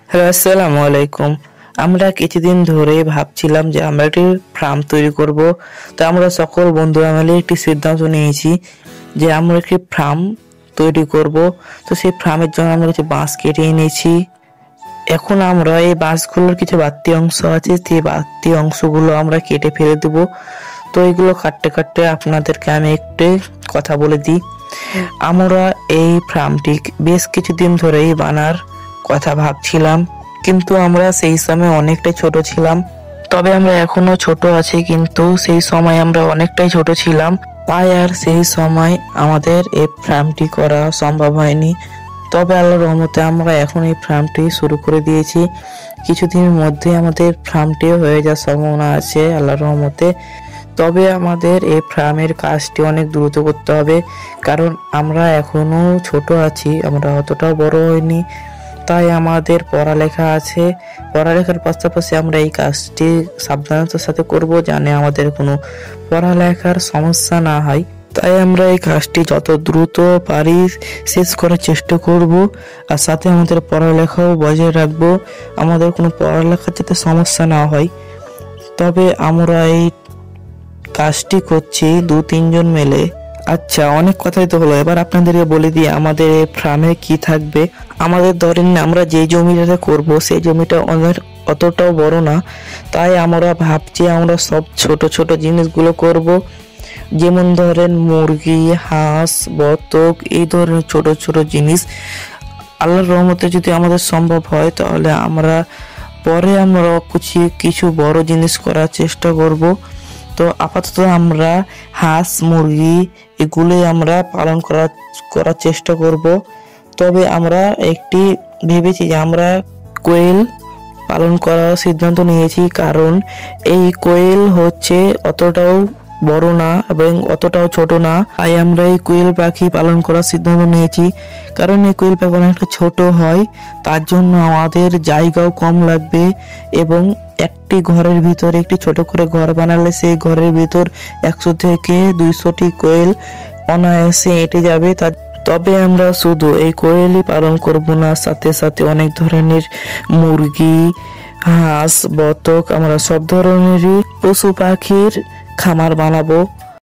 Hello, আসসালামু আলাইকুম। আমরা কিছুদিন ধরে ভাবছিলাম যে আমরা একটি ফার্ম তৈরি করব। তো আমরা সকল বন্ধুরা মিলে একটি সিদ্ধান্ত নিয়েছি যে আমরা একটি ফার্ম তৈরি করব। তো সেই ফার্মের জন্য আমরা কিছু বাঁশ কেটে এনেছি। এখন আমরা এই বাঁশগুলোর কিছু বাড়তি অংশ আছে, সেই বাড়তি অংশগুলো আমরা কেটে ফেলে দেবো। তো এগুলো কাটতে কাটতে আপনাদেরকে আমি একটু কথা বলে দিই। আমরা এই ফার্মটি বেশ কিছুদিন ধরেই বানার কথা ভাবছিলাম, কিন্তু আমরা সেই সময় অনেকটাই ছোট ছিলাম। তবে আমরা এখনো ছোট আছি, কিন্তু সেই সময় আমরা অনেকটাই ছোট ছিলাম, তাই আর সেই সময় আমাদের এই ফার্মটি করা সম্ভব হয়নি। তবে আল্লাহর রহমতে আমরা এখন এই ফার্মটি শুরু করে দিয়েছি। কিছুদিনের মধ্যে আমাদের ফার্মটিও হয়ে যাওয়ার সম্ভাবনা আছে আল্লাহর রহমতে। তবে আমাদের এই ফার্মের কাজটি অনেক দ্রুত করতে হবে, কারণ আমরা এখনো ছোট আছি, আমরা অতটাও বড় হইনি। তাই আমাদের পড়ালেখা আছে, পড়ালেখার পাশাপাশি আমরা এই কাজটি সাবধানতার সাথে করব, জানে আমাদের কোনো পড়ালেখার সমস্যা না হয়। তাই আমরা এই কাজটি যত দ্রুত পারি শেষ করার চেষ্টা করব, আর সাথে আমাদের পড়ালেখাও বজায় রাখবো, আমাদের কোনো পড়ালেখার যাতে সমস্যা না হয়। তবে আমরা এই কাজটি করছি 2-3 জন মিলে। আচ্ছা, অনেক কথাই তো হলো, এবার আপনাদেরকে বলে দিই আমাদের এই ফার্মে কি থাকবে। আমাদের ধরেন আমরা যে জমিটাতে করব সেই জমিটা অতটাও বড় না, তাই আমরা ভাবছি আমরা সব ছোট ছোট জিনিসগুলো করব। যেমন ধরেন মুরগি, হাঁস, বতক, এই ধরনের ছোট ছোট জিনিস। আল্লাহর রহমতে যদি আমাদের সম্ভব হয় তাহলে আমরা পরে আমরা কিছু বড় জিনিস করার চেষ্টা করব। তো আপাতত আমরা হাঁস, মুরগি এগুলোই আমরা পালন করার চেষ্টা করব। তবে আমরা একটি ভেবেছি যে আমরা কোয়েল পালন করার সিদ্ধান্ত নিয়েছি, কারণ এই কোয়েল হচ্ছে অতটাও বড় না এবং অতটাও ছোট না। তাই আমরা এই কোয়েল পাখি পালন করার সিদ্ধান্ত নিয়েছি, কারণ এই কোয়েল পাখি অনেকটা ছোট হয়, তার জন্য আমাদের জায়গাও কম লাগবে এবং একটি ঘরের ভিতরে একটি ছোট করে ঘর বানালে সেই ঘরের ভিতর 100 থেকে 200টি কোয়েল অনায়াসে এঁটে যাবে। তবে আমরা শুধু এই কোয়েলই পালন করব না, সাথে সাথে অনেক ধরনের মুরগি, হাঁস, বতক, আমরা সব ধরনেরই পশু পাখির খামার বানাবো।